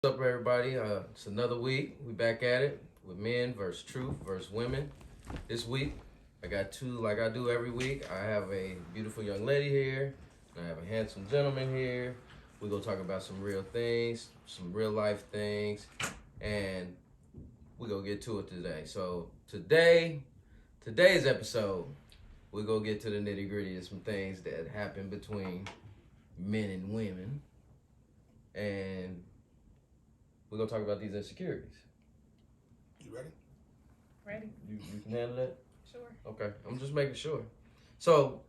What's up, everybody? It's another week. We back at it with men versus truth versus women. This week, I got two, like I do every week. I have a beautiful young lady here, and I have a handsome gentleman here. We're gonna talk about some real things, some real life things, and we're gonna get to it today. So today's episode, we're gonna get to the nitty gritty of some things that happen between men and women, and we're gonna talk about these insecurities. You ready? Ready? You can handle that? Sure. Okay, I'm just making sure. So,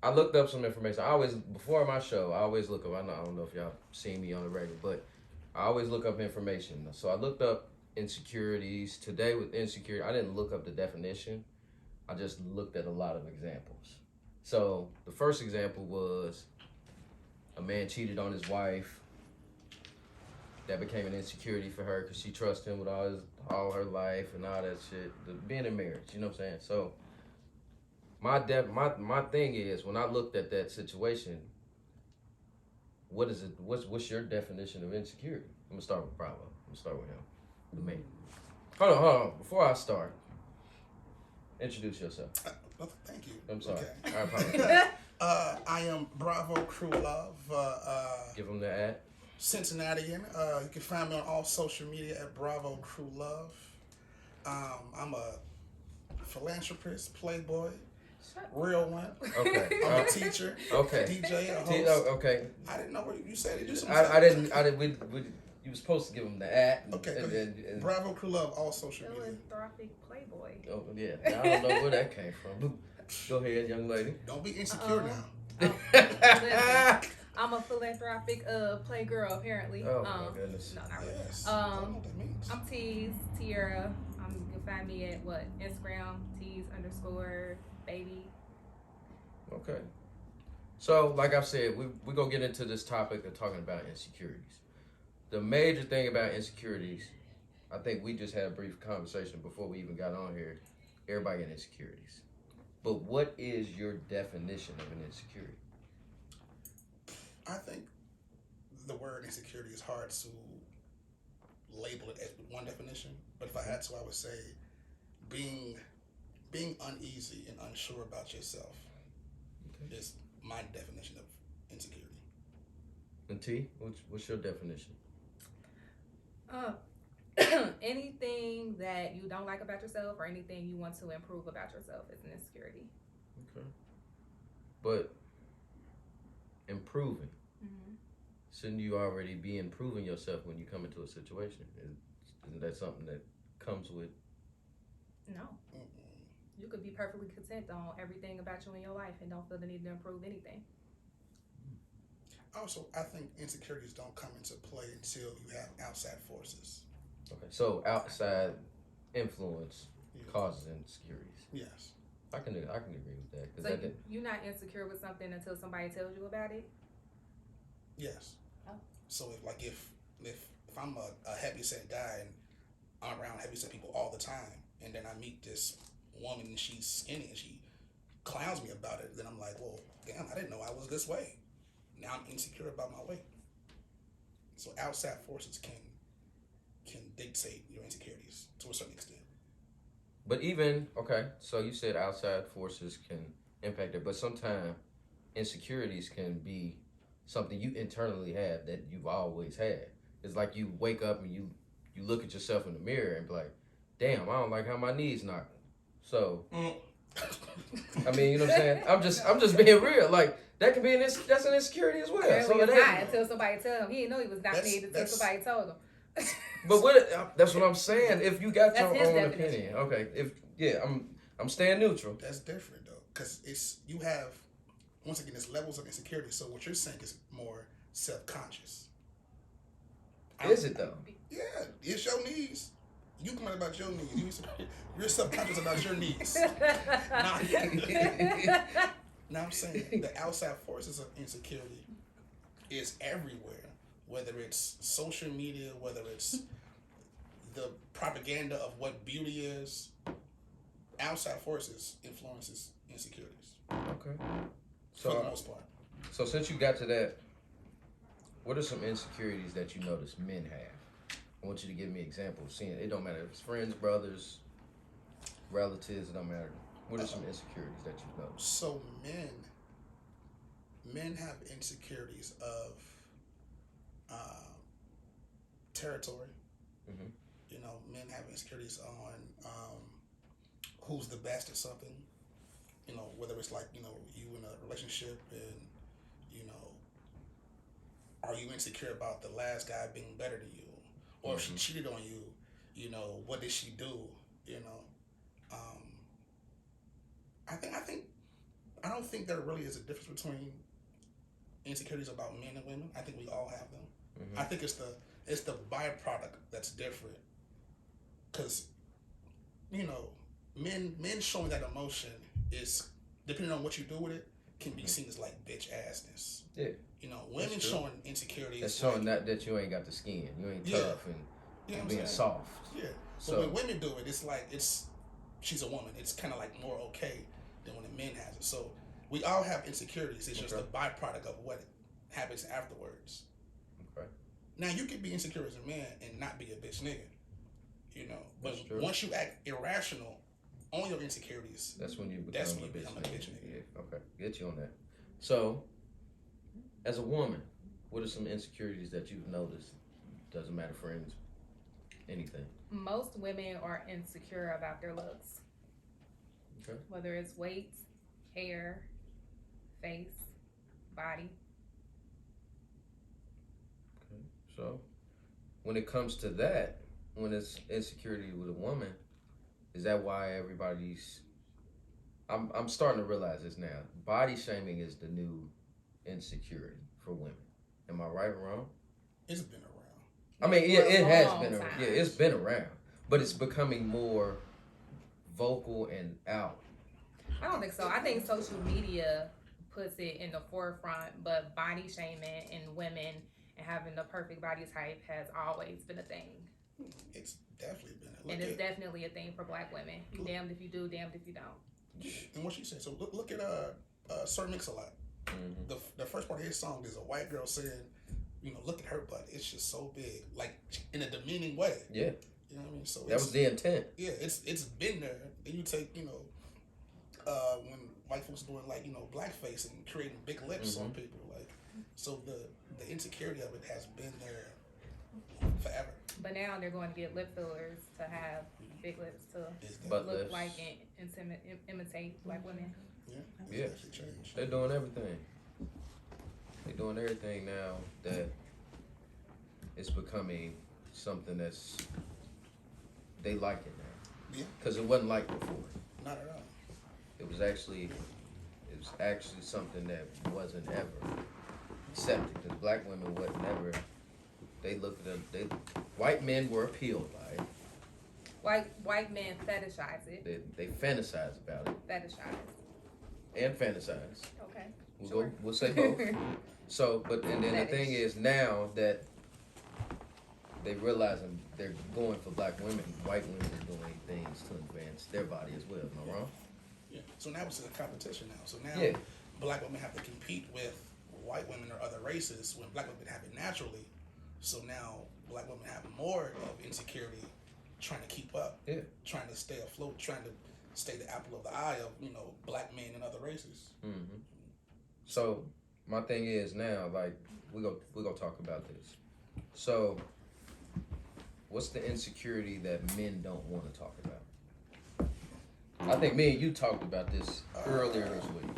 I looked up some information. Before my show, I always look up, I don't know if y'all seen me on the regular, but I always look up information. So, I looked up insecurities. Today with insecurity, I didn't look up the definition. I just looked at a lot of examples. So, the first example was a man cheated on his wife. That became an insecurity for her because she trusted him with all her life and all that shit. Being in marriage, you know what I'm saying? So my thing is, when I looked at that situation, what is it? What's your definition of insecurity? I'm gonna start with Bravo. I'm gonna start with him, the man. Hold on. Before I start, introduce yourself. Thank you. I'm sorry. Okay. I apologize. I am Bravo Crew Love. Give him the ad. Cincinnatian. You can find me on all social media at Bravo Crew Love. I'm a philanthropist, playboy, real one. Okay. I'm a teacher. Okay. DJ, a host. Okay. I didn't know what you said. Did you do I didn't. We, you were supposed to give him the ad. Okay. And Bravo Crew Love, all social media. Philanthropic playboy. Oh yeah. I don't know where that came from. Go ahead, young lady. Don't be insecure now. Listen, I'm a philanthropic playgirl apparently. Oh my goodness. No, not really. Yes. I don't know what that means. I'm Tease, Tiara. You can find me at Instagram, Tease_baby. Okay. So, like I said, we're going to get into this topic of talking about insecurities. The major thing about insecurities, I think we just had a brief conversation before we even got on here. Everybody got insecurities. But what is your definition of an insecurity? I think the word insecurity is hard to label it as one definition, but if I had to, I would say being uneasy and unsure about yourself is my definition of insecurity. And T, what's your definition? Anything that you don't like about yourself or anything you want to improve about yourself is an insecurity. Okay. But improving. Mm-hmm. Shouldn't you already be improving yourself when you come into a situation? Isn't that something that comes with? No. You could be perfectly content on everything about you in your life and don't feel the need to improve anything. Also, I think insecurities don't come into play until you have outside forces. Okay, so outside influence causes insecurities. Yes. I can agree with that. So you're not insecure with something until somebody tells you about it? Yes. Oh. So if I'm a heavyset guy and I'm around heavyset people all the time, and then I meet this woman and she's skinny and she clowns me about it, then I'm like, well, damn, I didn't know I was this way. Now I'm insecure about my weight. So outside forces can dictate your insecurities to a certain extent. But so you said outside forces can impact it, but sometimes insecurities can be something you internally have that you've always had. It's like you wake up and you look at yourself in the mirror and be like, damn, I don't like how my knees knock. So, I mean, you know what I'm saying? I'm just being real. Like, that could be that's an insecurity as well. Apparently So it's it not ain't. until somebody tells him. He didn't know he was not needed until somebody told him. But that's what I'm saying. If you got your That's his own definition. opinion, okay. I'm staying neutral. That's different though, because you have, once again, there's levels of insecurity. So what you're saying is more self-conscious. Is it though? Yeah, it's your knees. You complain about your knees. You're subconscious about your knees. Now I'm saying the outside forces of insecurity is everywhere. Whether it's social media, whether it's the propaganda of what beauty is, outside forces influences insecurities. Okay. For the most part. So since you got to that What are some insecurities that you notice men have? I want you to give me examples. Seeing it don't matter if it's friends, brothers, relatives. It don't matter. What are some insecurities that you've noticed? So men have insecurities of territory. Mm-hmm. You know, men have insecurities on who's the best at something. You know, whether it's like, you know, you in a relationship and, you know, are you insecure about the last guy being better than you? Or if she cheated on you, you know, what did she do? You know, I don't think there really is a difference between insecurities about men and women. I think we all have them. Mm-hmm. I think it's the byproduct that's different. Cause, you know, men showing that emotion is, depending on what you do with it, can be seen as like bitch assness. Yeah. You know, women showing insecurities. That's showing that you ain't got the skin. You ain't tough and being soft. Yeah. So but when women do it, it's like she's a woman. It's kind of like more okay than when a man has it. So we all have insecurities. It's just a byproduct of what happens afterwards. Okay. Now you can be insecure as a man and not be a bitch nigga. You know, but once you act irrational on your insecurities, that's when you become a bitch nigga. Yeah. Okay. Get you on that. So, as a woman, what are some insecurities that you've noticed? Doesn't matter, friends, anything. Most women are insecure about their looks. Okay. Whether it's weight, hair, face, body. Okay. So, when it comes to that, when it's insecurity with a woman, is that why everybody's... I'm starting to realize this now. Body shaming is the new insecurity for women. Am I right or wrong? It's been around. I mean, it has been around. Yeah, it's been around. But it's becoming more vocal and out. I don't think so. I think social media puts it in the forefront, but body shaming in women and having the perfect body type has always been a thing. It's definitely been. And it's definitely a thing for black women. You damned if you do, damned if you don't. And what she said. So look at Sir Mix-a-Lot. Mm-hmm. The first part of his song is a white girl saying, you know, look at her butt. It's just so big, like in a demeaning way. Yeah. You know what I mean? So that was the intent. Yeah, it's been there. Then you take, you know, when white folks doing like, you know, blackface and creating big lips on people, like, so the insecurity of it has been there forever. But now they're going to get lip fillers to have big lips to look lips. Like and imitate black women. Yeah. They're doing everything. They're doing everything now that it's becoming something that's they like it now. Yeah. Because it wasn't like before. Not at all. It was actually something that wasn't ever accepted. Because black women wasn't ever. They looked at them. White men were appealed by it. White men fetishize it. They fantasize about it. Fetishize. And fantasize. Okay. We'll say both. So, but and then the thing is now that they realizing they're going for black women, white women are doing things to advance their body as well. Am I wrong? Yeah. So now it's a competition now. So now black women have to compete with white women or other races when black women have it naturally. So now black women have more of insecurity, trying to keep up, trying to stay afloat, trying to stay the apple of the eye of, you know, black men and other races. Mm-hmm. So my thing is now, like, we're gonna talk about this. So what's the insecurity that men don't want to talk about? I think me and you talked about this earlier this week.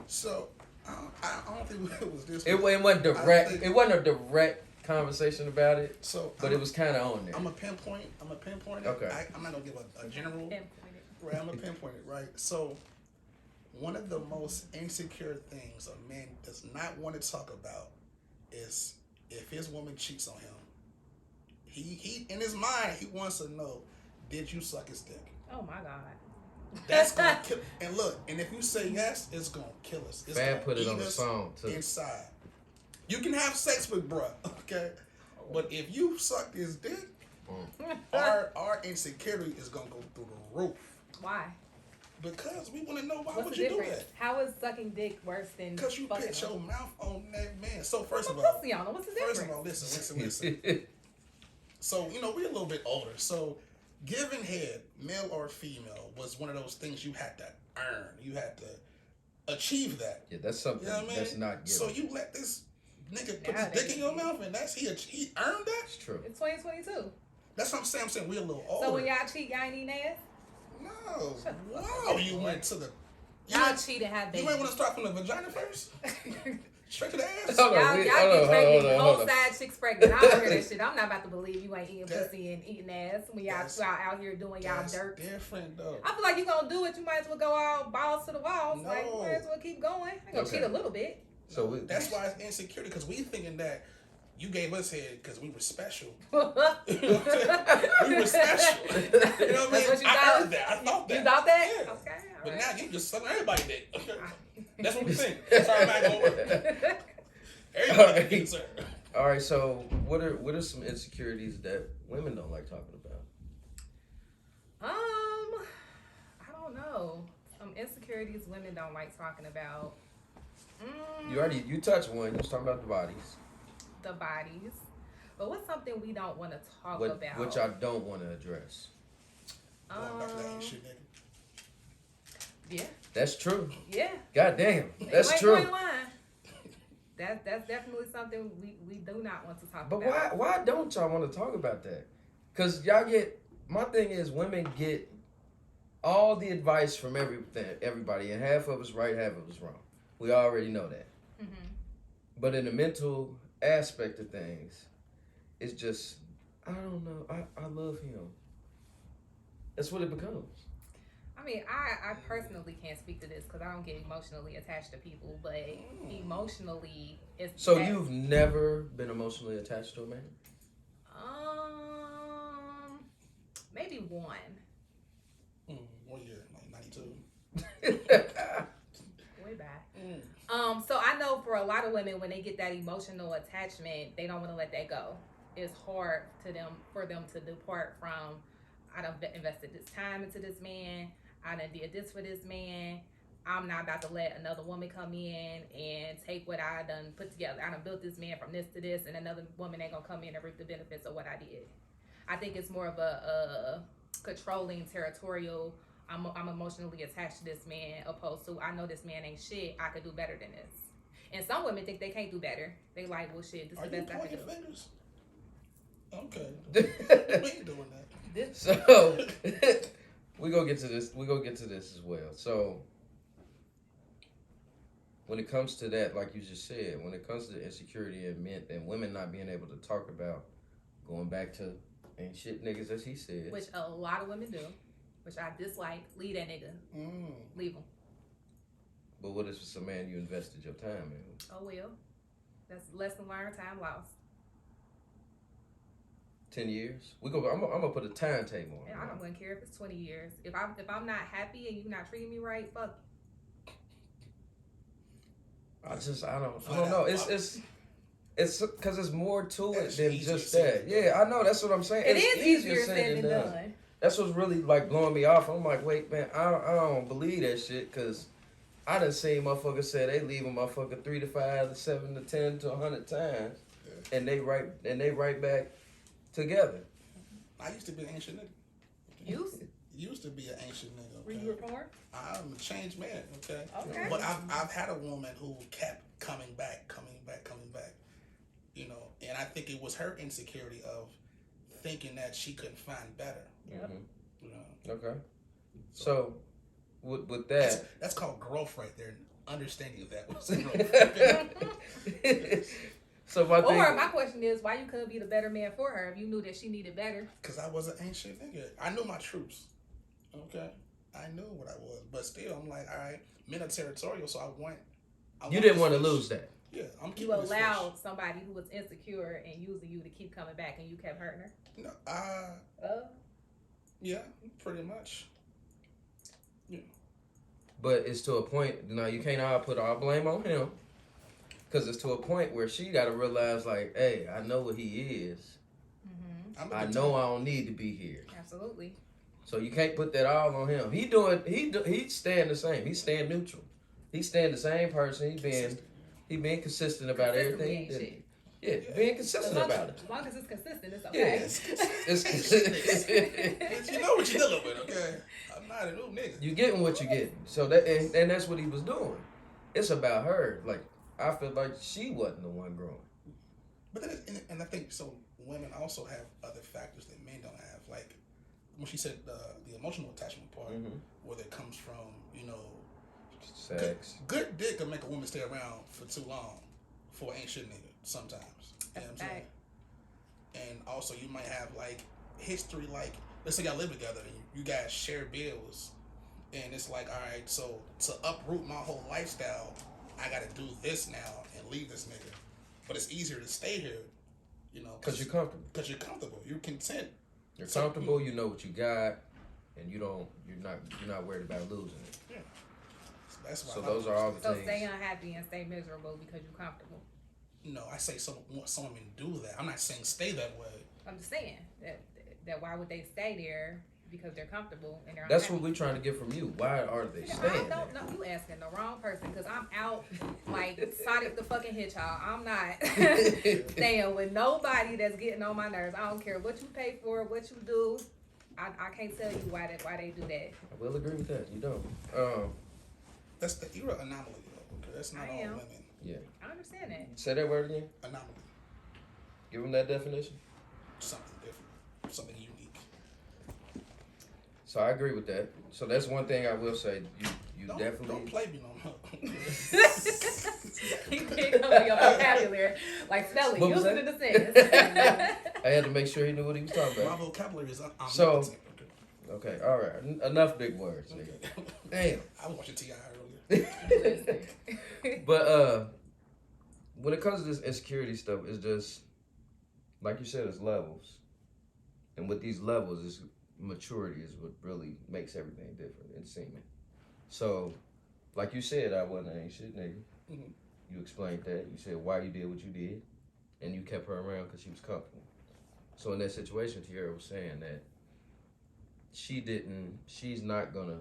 So I don't think it was this. It wasn't direct. It wasn't a direct conversation about it. So, but it was kind of on there. I'm a pinpoint it. Okay. I'm not gonna give a general. Right. I'm gonna pinpoint it. Right. So, one of the most insecure things a man does not want to talk about is if his woman cheats on him. He in his mind he wants to know, did you suck his dick? Oh my God. That's gonna kill. And look, and if you say yes, it's gonna kill us. It's Fab gonna put it on the song too. Inside. You can have sex with bruh, okay? But if you suck his dick, our insecurity is gonna go through the roof. Why? Because we want to know why What's would the you do difference? that? How is sucking dick worse than Because you fucking put him? your mouth on that man. So first of Put all, pussy on him. What's the difference? first of all, listen. So, we're a little bit older. So, giving head, male or female, was one of those things you had to earn. You had to achieve that. Yeah, that's something that's not given. So, you let this nigga put his dick in your mouth and he earned that? It's true. It's 2022. That's what I'm saying. I'm saying we're a little older. So, when y'all cheat, y'all ain't eating ass? No. Shut the fuck Wow, up. you went to the... Y'all cheat and have babies. You ain't want to start from the vagina first? Straight to the ass? Hold on, Y'all hold get on, pregnant, hold on, whole hold on. side chicks pregnant. I don't hear that shit. I'm not about to believe you ain't eating That- pussy and eating ass when y'all that's- out here doing y'all That's dirt. different, though. I feel like you gonna do it. You might as well go out balls to the walls. Like, you No. might as well keep going. I gonna cheat a little bit. So That's why it's insecurity, because we thinking that you gave us head because we were special. That's We were special. You know what I mean? what you I thought? heard that. I thought that. You thought that? Yeah. Okay. All But right. now you just sucking everybody dick. Okay. That's what we think. Sorry, I'm not gonna work. Everybody Alright. gets her. All right, so what are some insecurities that women don't like talking about? I don't know. Some insecurities women don't like talking about. You touched one. You was talking about the bodies. The bodies. But what's something we don't want to talk Which about? I don't want to address. Going back to that ain't shit, nigga. Yeah. That's true. Yeah. God damn. That's You ain't true. lying. That's definitely something we do not want to talk But about. why don't y'all want to talk about that? Because y'all get, my thing is women get all the advice from everybody, and half of it's right, half of it's wrong. We already know that. Mm-hmm. But in the mental aspect of things, it's just, I don't know, I love him. That's what it becomes. I mean, I personally can't speak to this because I don't get emotionally attached to people, but emotionally, it's So you've never been emotionally attached to a man? Maybe one. 1 year, like 92. Way back. So I know for a lot of women, when they get that emotional attachment, they don't want to let that go. It's hard for them to depart from, I done invested this time into this man, I done did this for this man, I'm not about to let another woman come in and take what I done put together. I done built this man from this to this, and another woman ain't gonna come in and reap the benefits of what I did. I think it's more of a controlling, territorial, I'm emotionally attached to this man, opposed to I know this man ain't shit, I could do better than this. And some women think they can't do better. They like, well, shit, this is the best I can do. Fingers? Okay. We ain't doing that. So we gonna get to this. We gonna get to this as well. So when it comes to that, like you just said, when it comes to the insecurity and men and women not being able to talk about going back to ain't shit niggas, as he said, Which a lot of women do, which I dislike. Leave that nigga. Leave him. But what if it's a man you invested your time in? Oh well, that's lesson learned, time lost. 10 years? I'm gonna put a timetable on it. And I don't even care if it's 20 years. If I'm not happy and you not treating me right, fuck. I don't know. It's because it's more to it than just that. Yeah, I know. That's what I'm saying. It It's is easier said than done. That's what's really like blowing me off. I'm like, wait, man, I don't believe that shit because I done seen motherfuckers say they leave a motherfucker 3 to 5 to 7 to 10 to 100 times, and they right back together. I used to be an ancient nigga. Used to be an ancient nigga. Were Okay? you reformed? I'm a changed man. Okay. Okay. But I've had a woman who kept coming back. You know, and I think it was her insecurity of thinking that she couldn't find better. Yep. You know. Okay. So with that, that's called growth right there. Understanding of that was growth. So my question is, why you couldn't be the better man for her if you knew that she needed better? Because I was an ancient nigga. I knew my truths. Okay. I knew what I was, but still, I'm like, all right, men are territorial, so I want. You didn't want to lose that. Yeah, I'm keeping. You allowed somebody who was insecure and using you to keep coming back, and you kept hurting her. No, yeah, pretty much. Yeah. But it's to a point now. You can't all put all blame on him, because it's to a point where she got to realize, like, hey, I know what he is. Mm-hmm. I know I don't need to be here. Absolutely. So you can't put that all on him. He's staying the same. He's staying neutral. He's staying the same person. He being consistent about everything. Ain't shit. Yeah, being consistent about it. As long as it's consistent, it's okay. It's consistent. You know what you're dealing with, okay? I'm not a new nigga. You getting what you getting. So that and that's what he was doing. It's about her. Like, I feel like she wasn't the one growing. But then, and I think so. Women also have other factors that men don't have. Like when she said the emotional attachment part, where that comes from, sex. Good dick can make a woman stay around for too long for ain't shit nigga sometimes. You know what I'm saying? And also you might have like history, like let's say y'all live together and you guys share bills, and it's like, all right, so to uproot my whole lifestyle, I gotta do this now and leave this nigga. But it's easier to stay here, because you're comfortable. Because you're comfortable. You're content. You're comfortable. You know what you got, and you're not worried about losing it. Yeah. That's why. So those are all the things. So stay unhappy and stay miserable because you're comfortable. No, I say some women do that. I'm not saying stay that way. I'm just saying that why would they stay there? Because they're comfortable and they're That's unhappy. what we're trying to get from you. Why are they staying I don't know. You asking the wrong person because I'm out like Sonic the fucking Hedgehog. I'm not staying with nobody that's getting on my nerves. I don't care what you pay for, what you do. I can't tell you why they do that. I will agree with that. You don't. That's you're an anomaly though. Okay? That's not all women. Yeah. I understand that. Say that word again. Anomaly. Give them that definition. Something different. Something unique. So I agree with that. So that's one thing I will say. You definitely don't play me no more. You pick up your vocabulary like spelling. What was Use it that? in the sentence. I had to make sure he knew what he was talking My about. vocabulary is So, okay, all right. Enough big words, nigga. Damn. I was watching T.I. earlier. But when it comes to this insecurity stuff, it's just like you said, it's levels, and with these levels, it's maturity is what really makes everything different in seeming. So, like you said, I wasn't an ain't shit nigga. Mm-hmm. You explained that. You said why you did what you did, and you kept her around because she was comfortable. So in that situation, Tierra was saying that she's not gonna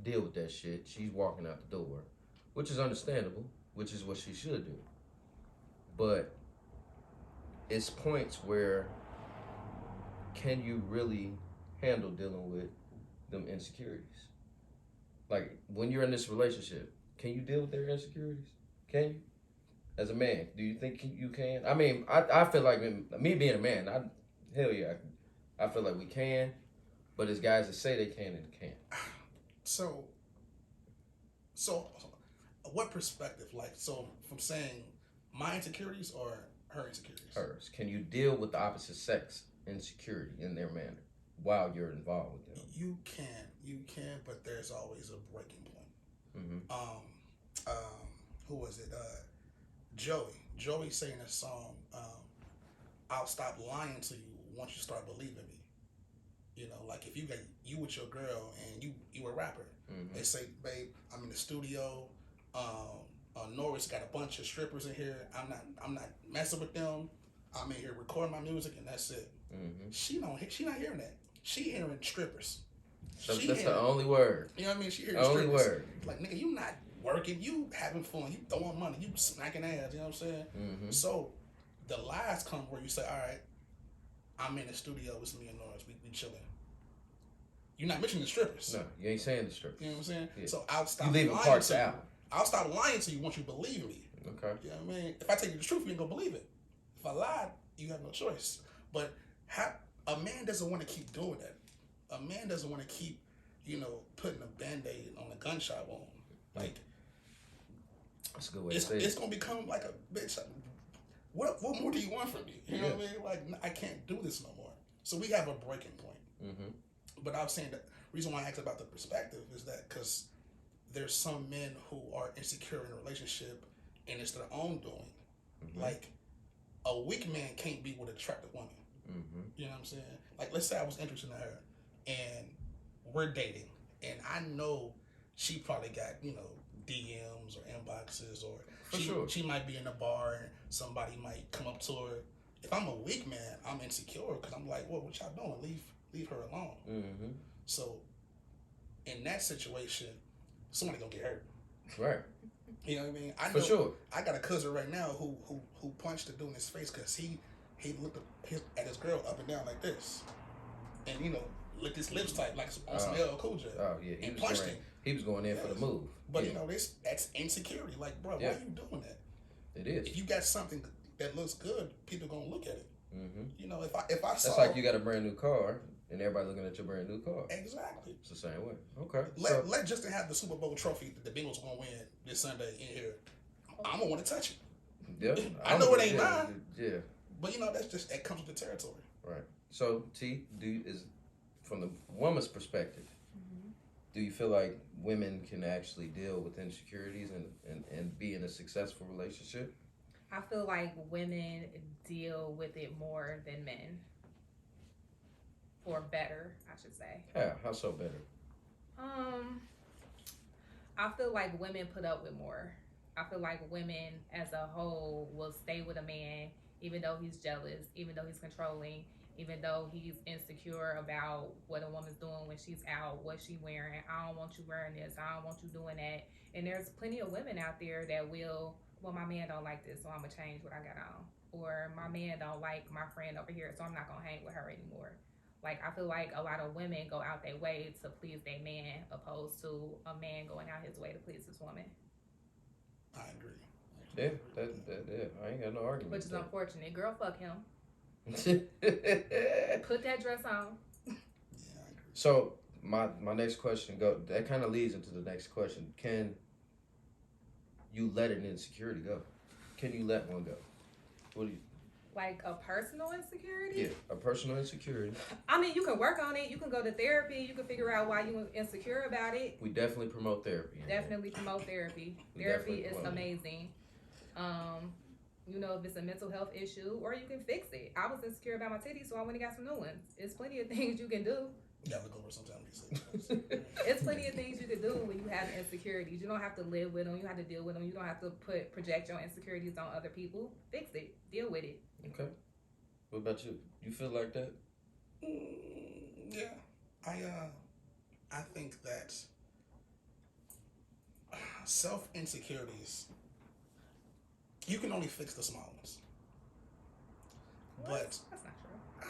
deal with that shit. She's walking out the door, which is understandable, which is what she should do. But it's points where can you really handle dealing with them insecurities? Like when you're in this relationship, can you deal with their insecurities? Can you? As a man, do you think you can? I mean, I feel like me being a man, hell yeah, I feel like we can, but there's guys that say they can and can't. So what perspective? Like, so from saying my insecurities or her insecurities? Hers. Can you deal with the opposite sex insecurity in their manner while you're involved with them? You can, but there's always a breaking point. Mm-hmm. Who was it? Joey saying a song, I'll stop lying to you once you start believing me. Like if you with your girl and you a rapper, they say, babe, I'm in the studio, Norris got a bunch of strippers in here, I'm not messing with them, I'm in here recording my music and that's it. Mm-hmm. She not hearing that. She hearing strippers. That's the only word. You know what I mean? She hearing only strippers. word. Like, nigga, you not working, you having fun, you throwing money, you smacking ass, you know what I'm saying? Mm-hmm. So the lies come where you say, all right, I'm in the studio with me and Norris, we chilling. You're not mentioning the strippers. No, you ain't saying the strippers. You know what I'm saying? Yeah. So I'll stop You leaving lying parts to you. out. I'll stop lying to you once you believe me. Okay. You know what I mean? If I tell you the truth, you ain't gonna believe it. If I lied, you have no choice. But a man doesn't want to keep doing that. A man doesn't want to keep, putting a Band-Aid on a gunshot wound. Like, that's a good way to say it. It's gonna become like a bitch. What more do you want from me? You know what I mean? Like, I can't do this no more. So we have a breaking point. Mm-hmm. But I was saying that the reason why I asked about the perspective is that because there's some men who are insecure in a relationship and it's their own doing. Mm-hmm. Like, a weak man can't be with an attractive woman. Mm-hmm. You know what I'm saying? Like, let's say I was interested in her and we're dating and I know she probably got, DMs or inboxes or she might be in a bar and somebody might come up to her. If I'm a weak man, I'm insecure because I'm like, well, what y'all doing? Leave her alone. Mm-hmm. So in that situation, somebody gonna get hurt. Right. You know what I mean? I For know, sure. I got a cousin right now who punched the dude in his face because he looked at his girl up and down like this, and licked his lips tight like on some LL Cool J. Oh yeah, and punched him. He was going in for the move. But that's insecurity. Like, bro, why are you doing that? It is. If you got something that looks good, people gonna look at it. Mm-hmm. If I saw, that's like you got a brand new car and everybody looking at your brand new car. Exactly. It's the same way. Okay. Let Justin have the Super Bowl trophy that the Bengals gonna win this Sunday in here. I'm gonna want to touch it. Yeah. I know it ain't mine. Yeah. But that comes with the territory. Right. So T, is from the woman's perspective, do you feel like women can actually deal with insecurities and be in a successful relationship? I feel like women deal with it more than men. Or better, I should say. How so better? I feel like women put up with more. I feel like women as a whole will stay with a man even though he's jealous, even though he's controlling, even though he's insecure about what a woman's doing when she's out, what she's wearing. I don't want you wearing this. I don't want you doing that. And there's plenty of women out there that will, well, my man don't like this, so I'm going to change what I got on. Or my man don't like my friend over here, so I'm not going to hang with her anymore. Like, I feel like a lot of women go out their way to please their man opposed to a man going out his way to please his woman. I agree. Yeah, I ain't got no argument. Which is unfortunate. Girl, fuck him. Put that dress on. Yeah, I agree. So my next question that kind of leads into the next question. Can you let an insecurity go? Can you let one go? What do you? Like a personal insecurity? Yeah, a personal insecurity. I mean, you can work on it. You can go to therapy. You can figure out why you're insecure about it. We definitely promote therapy. Definitely promote therapy. Therapy is amazing. If it's a mental health issue, or you can fix it. I was insecure about my titties, so I went and got some new ones. It's plenty of things you can do. You gotta look over sometime when you say It's plenty of things you can do when you have insecurities. You don't have to live with them. You have to deal with them. You don't have to project your insecurities on other people. Fix it. Deal with it. Okay. What about you? You feel like that? Yeah. I think that self insecurities, you can only fix the small ones. But that's not true.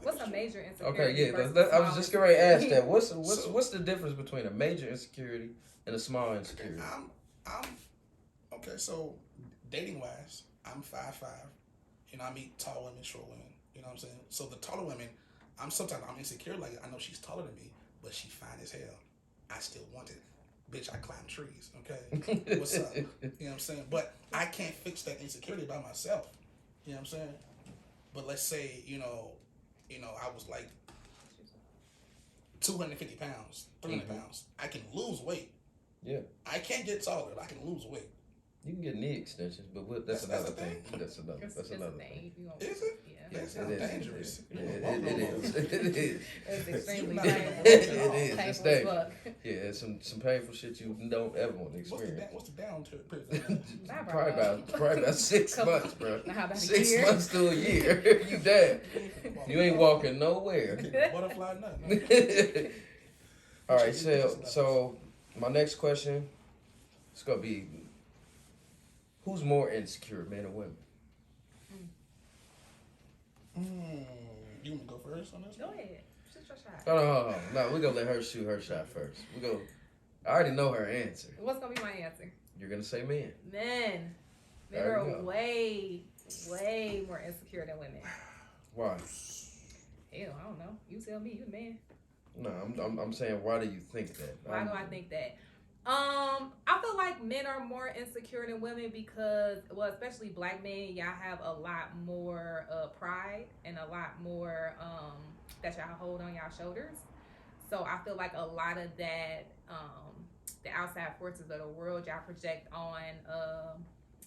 What's a major Okay, insecurity? yeah. I was just going to ask that. What's the difference between a major insecurity and a small insecurity? Okay. So dating wise, I'm 5'5". I meet tall women, short women. You know what I'm saying? So the taller women, sometimes I'm insecure. Like, I know she's taller than me, but she fine as hell. I still want it. Bitch, I climb trees. Okay, what's up? You know what I'm saying? But I can't fix that insecurity by myself. You know what I'm saying? But let's say, I was like 250 pounds, 300 pounds. I can lose weight. Yeah. I can't get taller. I can lose weight. You can get knee extensions, but that's another thing. That's another thing. Is it? Yeah. That sounds dangerous. It is. It is. It's extremely It is. It's dangerous. Yeah, it's some painful shit you don't ever want to experience. What's the down period? Probably about 6 months, bro. How about 6 months to a year. You dead. You ain't walking nowhere. Butterfly nut. All right, so my next question is gonna be, who's more insecure, men or women? You want to go first on this? Go ahead. Shoot your shot. No, we're going to let her shoot her shot first. I already know her answer. What's going to be my answer? You're going to say men. Men. Men are way, way more insecure than women. Why? Hell, I don't know. You tell me. You the man. No, I'm saying, why do you think that? Why do I think that? I feel like men are more insecure than women because, well, especially black men, y'all have a lot more pride and a lot more that y'all hold on y'all shoulders. So I feel like a lot of that, the outside forces of the world, y'all project on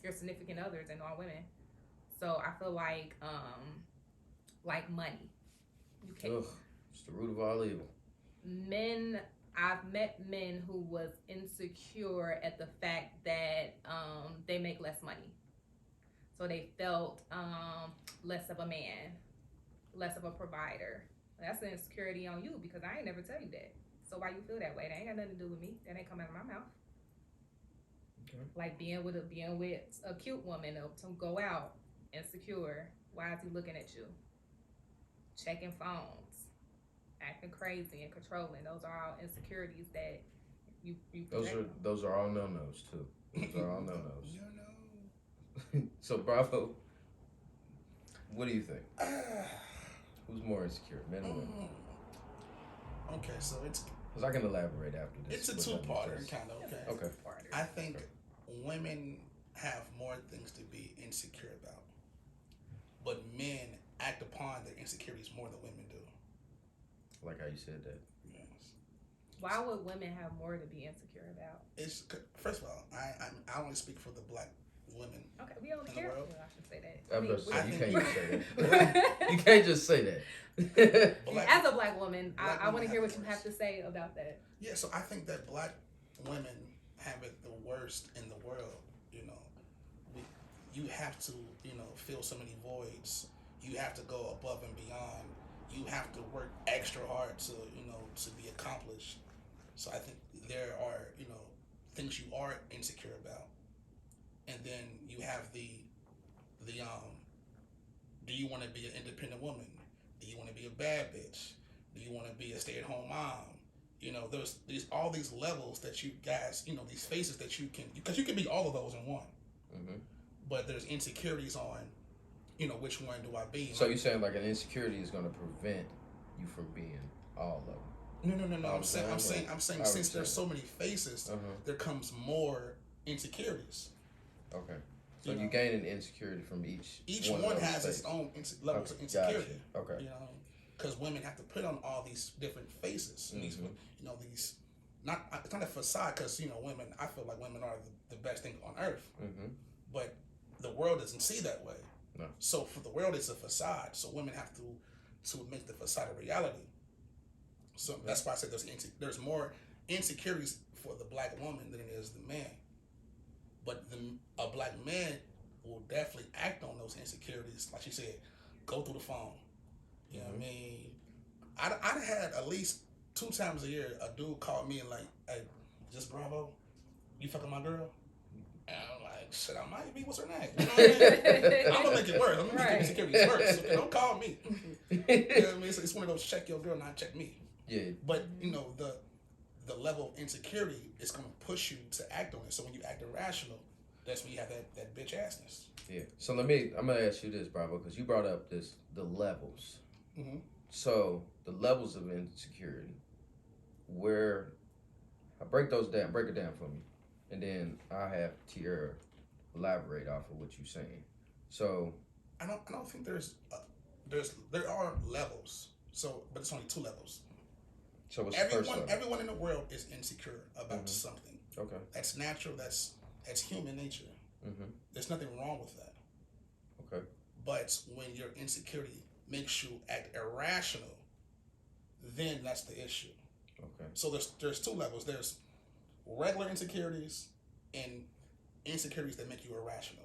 your significant others and on women. So I feel like money. You can't. Ugh, it's the root of all evil. I've met men who was insecure at the fact that they make less money. So they felt less of a man, less of a provider. That's an insecurity on you because I ain't never tell you that. So why you feel that way? That ain't got nothing to do with me. That ain't coming out of my mouth. Okay. Like being with a cute woman to go out insecure. Why is he looking at you? Checking phones, acting crazy and controlling. Those are all insecurities that you those are all no-nos too. Those are all no-nos. So Bravo, what do you think? Who's more insecure, men or women? Okay, so it's because I can elaborate after this. It's a two-parter, kind of. Okay. I think women have more things to be insecure about, but men act upon their insecurities more than women do. I like how you said that. Yes. Why would women have more to be insecure about? It's first of all, I only speak for the black women. Okay, we only care. I should say that. You can't just say that. You can't just say that. As a black woman, I want to hear what you have to say about that. Yeah, so I think that black women have it the worst in the world. You have to, fill so many voids. You have to go above and beyond. You have to work extra hard to be accomplished. So I think there are, things you are insecure about. And then you have the do you want to be an independent woman? Do you want to be a bad bitch? Do you want to be a stay-at-home mom? There's all these levels that you guys, these phases that you can, because you can be all of those in one. Mm-hmm. But there's insecurities on, which one do I be? So you're saying like an insecurity is going to prevent you from being all of them? No. I'm saying since there's so many faces, there comes more insecurities. Okay. So you gain an insecurity from each. Each one has its own levels of insecurity. Gotcha. Okay. Because women have to put on all these different faces. And these, it's not a facade. Because women, I feel like women are the best thing on earth. Mm-hmm. But the world doesn't see that way. No. So for the world, it's a facade. So women have to make the facade a reality. So that's why I said there's more insecurities for the black woman than it is the man. But a black man will definitely act on those insecurities. Like she said, go through the phone. You know what I mean? I'd had at least 2 times a year a dude called me and like, hey, just Bravo, you fucking my girl? And I'm like, shit, I might be. What's her name? You know what I mean? I'm gonna make it work. I'm gonna make insecurities work. So don't call me. You know what I mean? It's one of those check your girl, not check me. Yeah. But the level of insecurity is gonna push you to act on it. So when you act irrational, that's when you have that bitch assness. Yeah. So I'm gonna ask you this, Bravo, because you brought up the levels. Mm-hmm. So the levels of insecurity, where I break it down for me, and then I have Tierra elaborate off of what you're saying. So I don't think there are levels. So, but it's only 2 levels. So what's the first level? Everyone in the world is insecure about something. Okay. That's natural. That's human nature. Mm-hmm. There's nothing wrong with that. Okay. But when your insecurity makes you act irrational, then that's the issue. Okay. So there's 2 levels. There's regular insecurities and insecurities that make you irrational.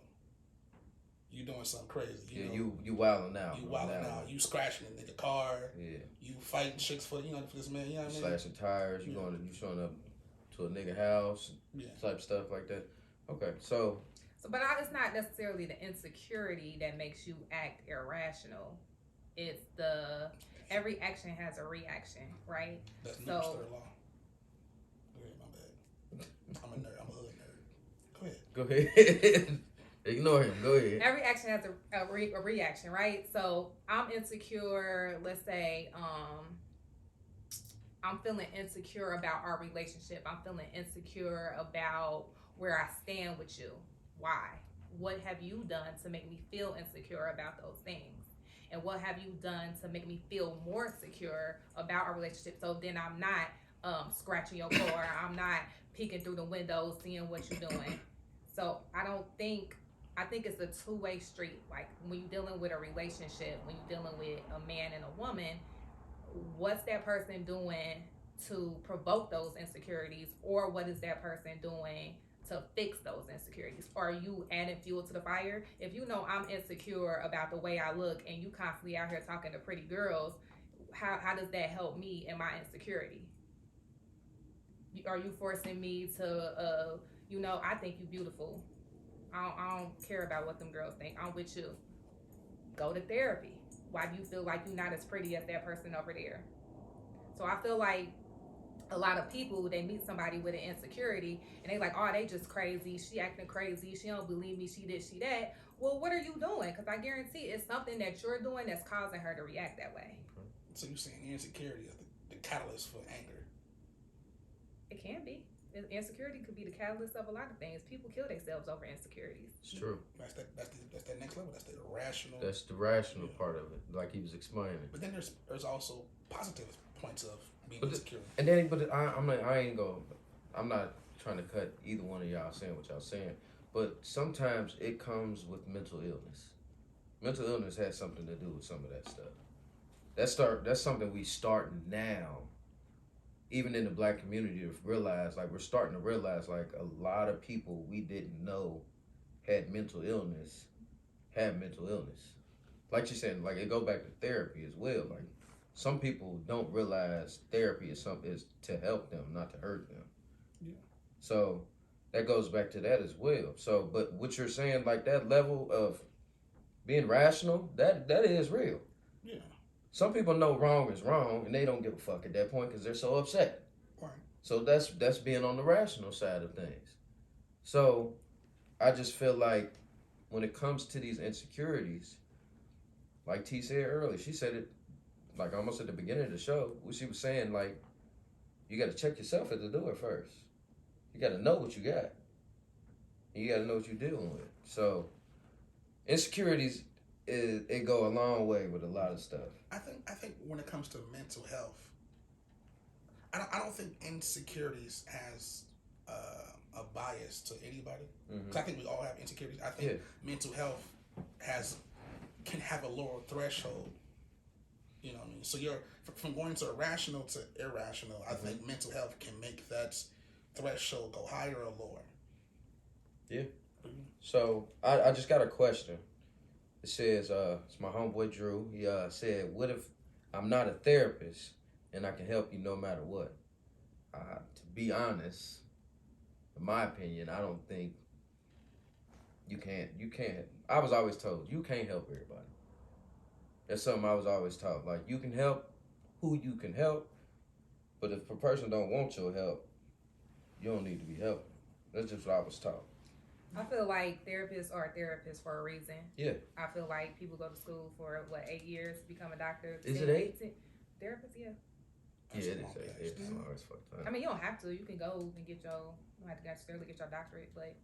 You doing something crazy. You wilding out. You wilding out. You scratching a nigga car. Yeah. You fighting chicks for this man. You know what I mean? Slashing tires. You showing up to a nigga house. Yeah. Type stuff like that. Okay. So but it's not necessarily the insecurity that makes you act irrational. It's every action has a reaction, right? That's New Stir Law. Go ahead, my bad. I'm a nerd. I'm a hood nerd. Go ahead. Ignore him. Go ahead. Every action has a reaction, right? So I'm insecure. Let's say I'm feeling insecure about our relationship. I'm feeling insecure about where I stand with you. Why? What have you done to make me feel insecure about those things? And what have you done to make me feel more secure about our relationship? So then I'm not scratching your car. I'm not peeking through the windows, seeing what you're doing. So I think it's a 2-way street. Like when you're dealing with a relationship, when you're dealing with a man and a woman, what's that person doing to provoke those insecurities, or what is that person doing to fix those insecurities? Are you adding fuel to the fire? If you know I'm insecure about the way I look and you constantly out here talking to pretty girls, how does that help me in my insecurity? Are you forcing me to, I think you beautiful. I don't care about what them girls think. I'm with you. Go to therapy. Why do you feel like you're not as pretty as that person over there? So I feel like a lot of people, they meet somebody with an insecurity and they like, oh, they just crazy. She acting crazy. She don't believe me. She this, she that. Well, what are you doing? Because I guarantee it's something that you're doing that's causing her to react that way. So you're saying insecurity is the catalyst for anger? It can be. Insecurity could be the catalyst of a lot of things. People kill themselves over insecurities. It's true. That's that next level. That's the rational. That's the rational part of it, like he was explaining. But then there's also positive points of being insecure. And then, I'm not trying to cut either one of y'all saying what y'all saying, but sometimes it comes with mental illness. Mental illness has something to do with some of that stuff. That's something we start now. Even in the black community, to realize, like, we're starting to realize, like, a lot of people we didn't know had mental illness. Like you said, like, it go back to therapy as well. Like, some people don't realize therapy is to help them, not to hurt them. Yeah. So that goes back to that as well. So, but what you're saying, like, that level of being rational, that is real. Yeah. Some people know wrong is wrong, and they don't give a fuck at that point because they're so upset. Right. So that's being on the rational side of things. So I just feel like when it comes to these insecurities, like T said earlier, she said it like almost at the beginning of the show, what she was saying, like, you got to check yourself at the door first. You got to know what you got. And you got to know what you're dealing with. So insecurities, it go a long way with a lot of stuff. I think when it comes to mental health, I don't think insecurities has a bias to anybody. Because I think we all have insecurities. I think mental health can have a lower threshold. You know what I mean? So you're from going to irrational to irrational. I think mental health can make that threshold go higher or lower. Yeah. So I just got a question. It says, it's my homeboy Drew. He said, what if I'm not a therapist and I can help you no matter what? To be honest, in my opinion, I don't think you can't. I was always told, you can't help everybody. That's something I was always taught. Like, you can help who you can help, but if a person don't want your help, you don't need to be helping. That's just what I was taught. I feel like therapists are therapists for a reason. Yeah. I feel like people go to school for 8 years to become a doctor. Is it 8? Therapists, yeah. Yeah, it is 8. It's always fucked up. I mean, you don't have to. You can go and get you don't have to necessarily get your doctorate, but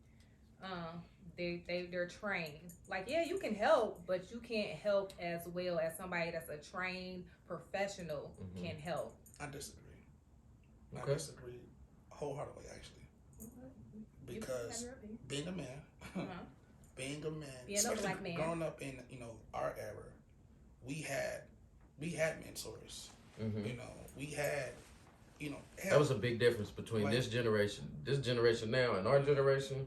they're trained. Like, yeah, you can help, but you can't help as well as somebody that's a trained professional can help. I disagree. Okay. I disagree wholeheartedly, actually. Because being a man, being a black man, growing up in our era, we had mentors. We had help. That was a big difference between this generation now and our generation.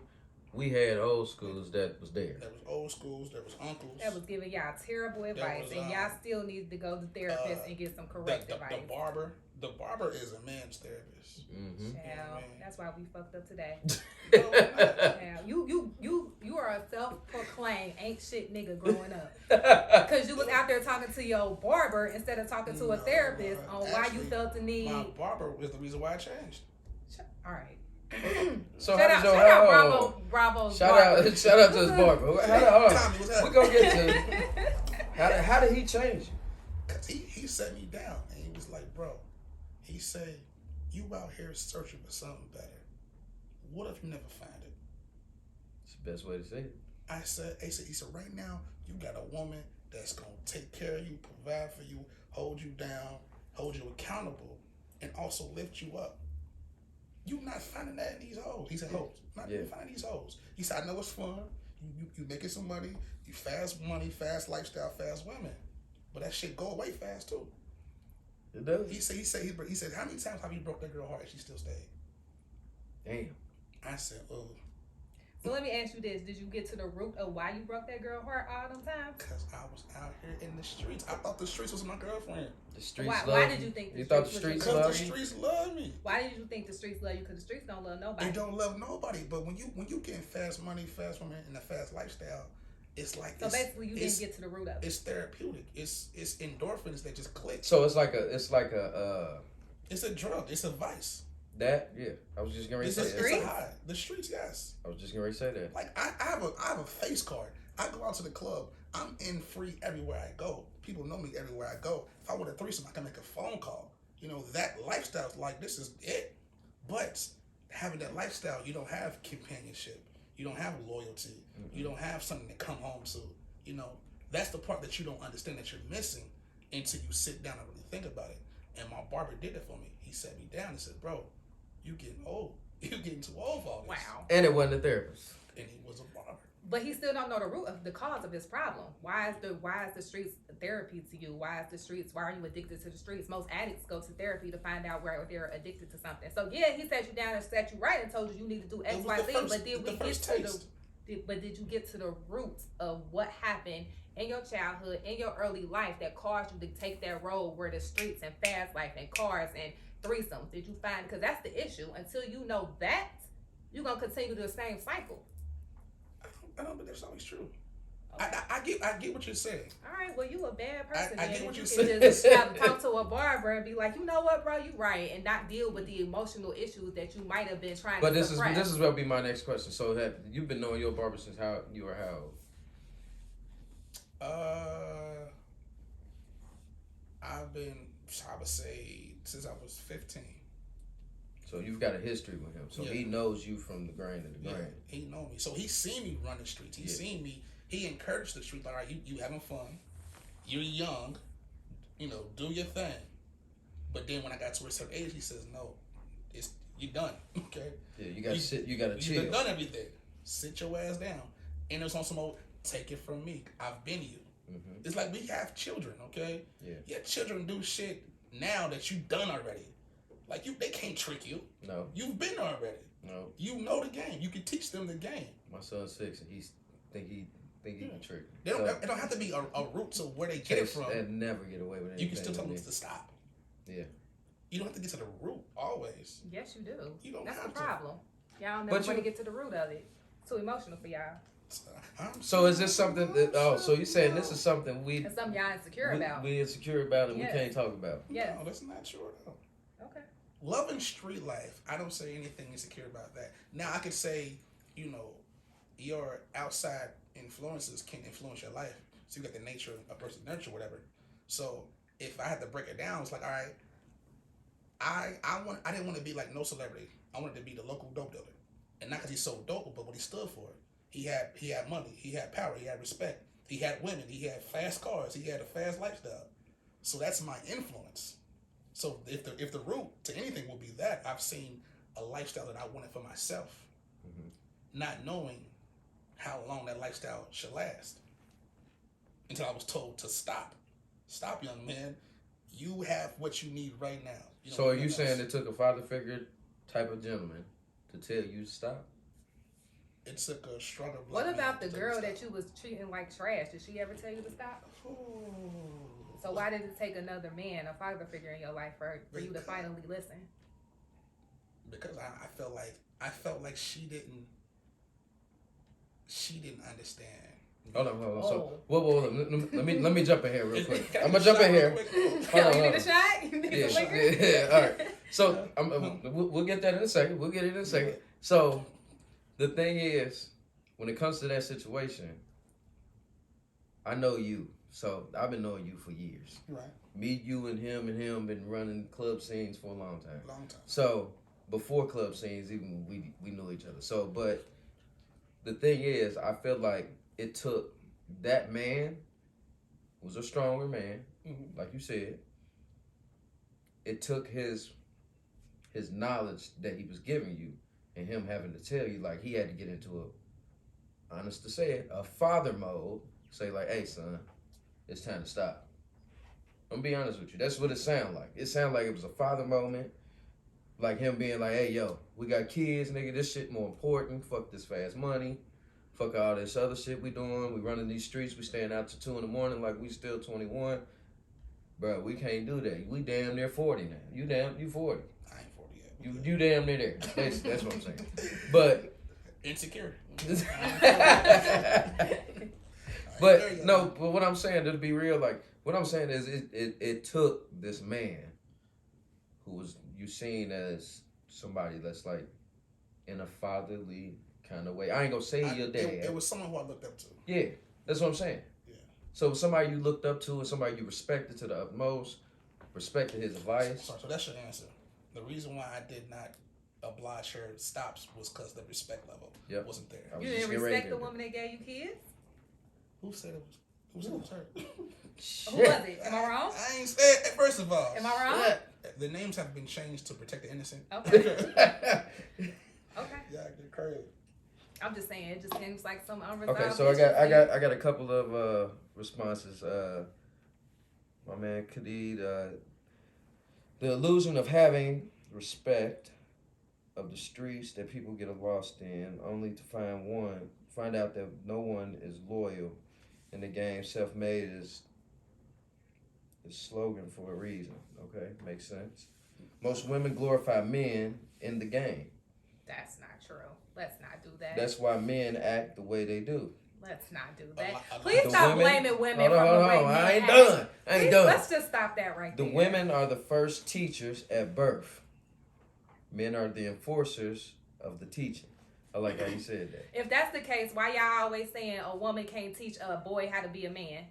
We had old schools that was there. There was old schools. There was uncles that was giving y'all terrible advice, and y'all still need to go to therapists and get some correct advice. The barber is a man's therapist. Child, that's why we fucked up today. No, Child, you are a self-proclaimed ain't shit nigga growing up because you was out there talking to your barber instead of talking to a therapist on why you felt the need. My barber was the reason why I changed. All right. So shout out Bravo. Shout out to his barber. Tommy, what's We're gonna get to how did he change you? Cause he set me down and he was like, bro, he said, you out here searching for something better. What if you never find it? It's the best way to say it. I said, he said, right now you got a woman that's gonna take care of you, provide for you, hold you down, hold you accountable, and also lift you up. You not finding that in these hoes. He said, hoes. Not finding these hoes. He said, I know it's fun. You making some money. You fast money, fast lifestyle, fast women. But that shit go away fast too. It does. He said, how many times have you broke that girl heart and she still stayed? Damn. I said, oh. So let me ask you this: did you get to the root of why you broke that girl heart all them times? Because I was out here in the streets. I thought the streets was my girlfriend. The streets Why love did you think you thought the streets streets was your love Because the you? streets love me. Why did you think the streets love you? Because the streets don't love nobody. They don't love nobody. But when you getting fast money, fast women, and a fast lifestyle, it's like So basically, you didn't get to the root of it. It's therapeutic. It's endorphins that just click. So it's like a It's a drug. It's a vice. that yeah. I was just gonna It's say a, that. it's a high. The streets, yes. I was just gonna say that. Like I have a face card. I go out to the club. I'm in free everywhere I go. People know me everywhere I go. If I want a threesome, I can make a phone call. You know, that lifestyle's like, this is it. But having that lifestyle, you don't have companionship. You don't have loyalty. Mm-hmm. You don't have something to come home to. You know, that's the part that you don't understand that you're missing until you sit down and really think about it. And my barber did it for me. He sat me down and said, bro, you getting old. You getting too old for all this. Wow. And it wasn't a therapist. And he was a barber. But he still don't know the root of the cause of his problem. Why is the streets therapy to you? Why are you addicted to the streets? Most addicts go to therapy to find out where they're addicted to something. So yeah, he sat you down and set you right and told you need to do X, Y, Z. But did you get to the root of what happened in your childhood, in your early life that caused you to take that road where the streets and fast life and cars and threesomes? Did you find, because that's the issue. Until you know that, you're gonna continue the same cycle. I don't believe that's always true. Okay. I get what you're saying. All right, well, you a bad person. I get what you're saying. Just talk to a barber and be like, you know what, bro, you right, and not deal with the emotional issues that you might have been trying to suppress. But this is what will be my next question. So you've been knowing your barber since you were how old? I would say since I was 15. So you've got a history with him. So he knows you from the grain to the grain. He know me. So he seen me run the streets. He seen me. He encouraged the streets. Like, all right, you having fun. You're young. You know, do your thing. But then when I got to a certain age, he says, no, you're done. Okay? Yeah, you got to sit. You got to chill. You've done everything. Sit your ass down. And it's on some old, take it from me. I've been you. Mm-hmm. It's like we have children, okay? Yeah. Your children do shit now that you done already. Like they can't trick you. No. You've been there already. No. You know the game. You can teach them the game. My son's 6 and he can trick. It don't have to be a route to where they get it from. They never get away with anything. You can still tell them to stop. Yeah. You don't have to get to the root always. Yes, you do. You don't That's have the problem. Y'all never want to get to the root of it. Too emotional for y'all. So is this something that? So you saying this is something it's something y'all insecure about? We insecure about and we can't talk about. Yes. No, that's not true at all. Okay. Loving street life, I don't say anything insecure about that. Now I could say, you know, your outside influences can influence your life. So you got the nature of versus nurture, whatever. So if I had to break it down, it's like, all right, I didn't want to be like no celebrity. I wanted to be the local dope dealer, and not because he's so dope, but what he stood for. He had money, he had power, he had respect, he had women, he had fast cars, he had a fast lifestyle. So that's my influence. So if the root to anything will be that, I've seen a lifestyle that I wanted for myself, not knowing how long that lifestyle should last, until I was told to stop. Stop, young man. You have what you need right now. So are you saying it took a father figure type of gentleman to tell you to stop? It took a stronger. What about the girl that you was treating like trash? Did she ever tell you to stop? Ooh. So why did it take another man, a father figure in your life, for you to finally listen? Because I felt like she didn't understand. Hold on. So, whoa. Let me jump in here real quick. I'm gonna jump in here. Hold on. You need a shot? You need some liquor? Yeah. All right. So we'll get that in a second. We'll get it in a second. So the thing is, when it comes to that situation, I know you. So I've been knowing you for years. Right. Me, you, and him been running club scenes for a long time. Long time. So before club scenes, even we knew each other. So, but the thing is, I feel like it took that man, was a stronger man, like you said. It took his knowledge that he was giving you, and him having to tell you, like he had to get into honest to say it, a father mode. Say like, hey son, it's time to stop. I'm gonna be honest with you. That's what it sounded like. It sounded like it was a father moment. Like him being like, hey, yo, we got kids, nigga. This shit more important. Fuck this fast money. Fuck all this other shit we doing. We running these streets. We staying out till 2 in the morning like we still 21. Bro, we can't do that. We damn near 40 now. You 40. I ain't 40 yet. You damn near there. That's what I'm saying. But insecurity. But no, but what I'm saying, to be real, like what I'm saying is it took this man who was you seen as somebody that's like in a fatherly kind of way. I ain't gonna say your dad. It was someone who I looked up to. Yeah, that's what I'm saying. Yeah. So somebody you looked up to and somebody you respected to the utmost, respected his advice. So that's your answer. The reason why I did not oblige her stops was because the respect level wasn't there. You didn't respect the woman that gave you kids? Who said it was? Who said it was her? Who was it? Am I wrong? I ain't said. First of all, am I wrong? The names have been changed to protect the innocent. Okay. Okay. Yeah, get crazy. I'm just saying, it just seems like some unresolved. Okay, so I got a couple of responses. My man Khalid, the illusion of having respect of the streets that people get lost in, only to find out that no one is loyal in the game. Self-made is the slogan for a reason. Okay, makes sense. Most women glorify men in the game. That's not true. Let's not do that. That's why men act the way they do. Let's not do that. Please stop blaming women from the way men I ain't act. done. I ain't done. Let's just stop that right there. The women are the first teachers at birth. Men are the enforcers of the teaching. I like how you said that. If that's the case, why y'all always saying a woman can't teach a boy how to be a man?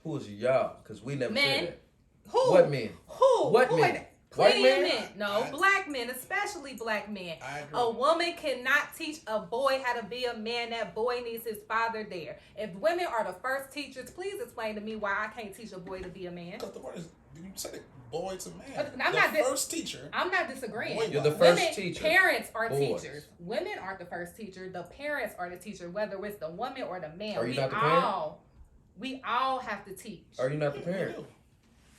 Who is y'all? Because we never men. said that. Who? What men? Who? What Who men? Plenty White of men? men. No, black men, especially black men. I agree. A woman cannot teach a boy how to be a man. That boy needs his father there. If women are the first teachers, please explain to me why I can't teach a boy to be a man. Because the word is, you said it, boy to man. I'm the not first teacher. I'm not disagreeing. Boy, you're the first women, teacher. Parents are Boys. teachers. Women aren't the first teacher. The parents are the teacher, whether it's the woman or the man. Are you not the parent? We all have to teach. Are you not the parent?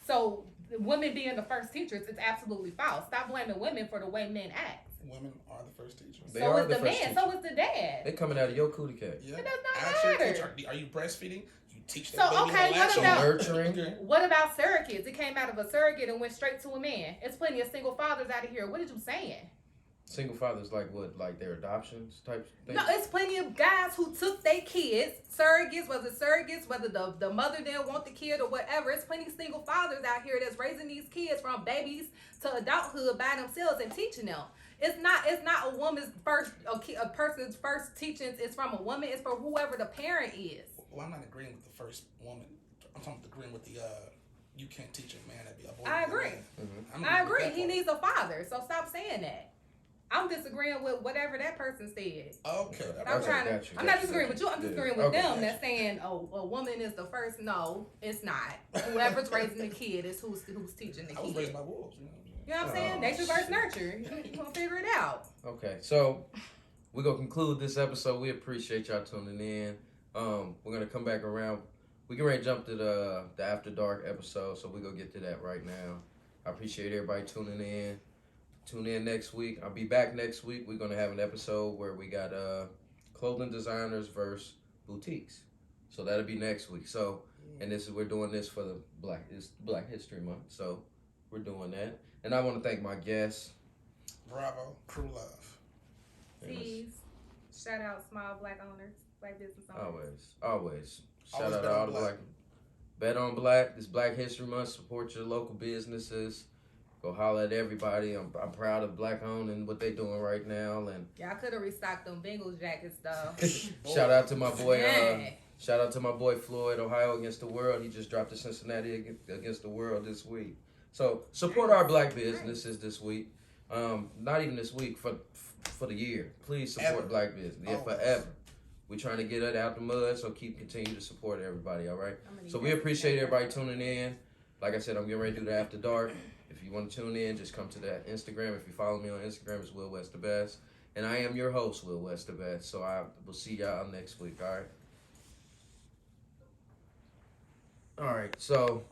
So women being the first teachers is absolutely false. Stop blaming women for the way men act. Women are the first teachers. So is the man. So is the dad. They coming out of your cootie cat. Yeah. It does not Actually, matter. Are you breastfeeding? You teach So, that baby okay, to what latch about- on. Nurturing. Okay. What about surrogates? It came out of a surrogate and went straight to a man. It's plenty of single fathers out of here. What are you saying? Single fathers like what? Like their adoptions type thing? No, it's plenty of guys who took their kids, surrogates, whether the mother didn't want the kid or whatever. It's plenty of single fathers out here that's raising these kids from babies to adulthood by themselves and teaching them. It's not a woman's first, a person's first teachings. It's from a woman. It's from whoever the parent is. Well, I'm not agreeing with the first woman. I'm talking about agreeing with the you can't teach a man to be a boy. I agree. Mm-hmm. I agree. He needs a father. So stop saying that. I'm disagreeing with whatever that person said. Okay. I'm not disagreeing with you. I'm disagreeing with Okay. them that's saying, oh, a woman is the first. No, it's not. Whoever's raising the kid is who's teaching the I was kid. raised by wolves. You know what I'm saying? Nature versus nurture. You gonna figure it out. Okay, so we're gonna conclude this episode. We appreciate y'all tuning in. We're gonna come back around. We can ready to jump to the After Dark episode, so we're gonna get to that right now. I appreciate everybody tuning in. Tune in next week. I'll be back next week. We're gonna have an episode where we got clothing designers versus boutiques. So that'll be next week. So and we're doing this for the Black History Month. So we're doing that. And I want to thank my guests. Bravo, crew love. Please shout out small black owners, black business owners. Always. Shout Always out to all the black. Bet on Black. This Black History Month. Support your local businesses. Go holler at everybody. I'm proud of Black owned and what they doing right now. And Y'all could have restocked them Bengals jackets though. shout out to my boy. Yeah. Shout out to my boy Floyd, Ohio against the world. He just dropped the Cincinnati against the world this week. So support our black businesses this week. Not even this week, for the year. Please support Ever. black business. Yeah, forever. We're trying to get it out the mud, so continue to support everybody, all right? So we appreciate everybody tuning in. Like I said, I'm getting ready to do the After Dark. If you want to tune in, just come to that Instagram. If you follow me on Instagram, it's Will West the Best. And I am your host, Will West the Best. So I will see y'all next week, all right? All right, so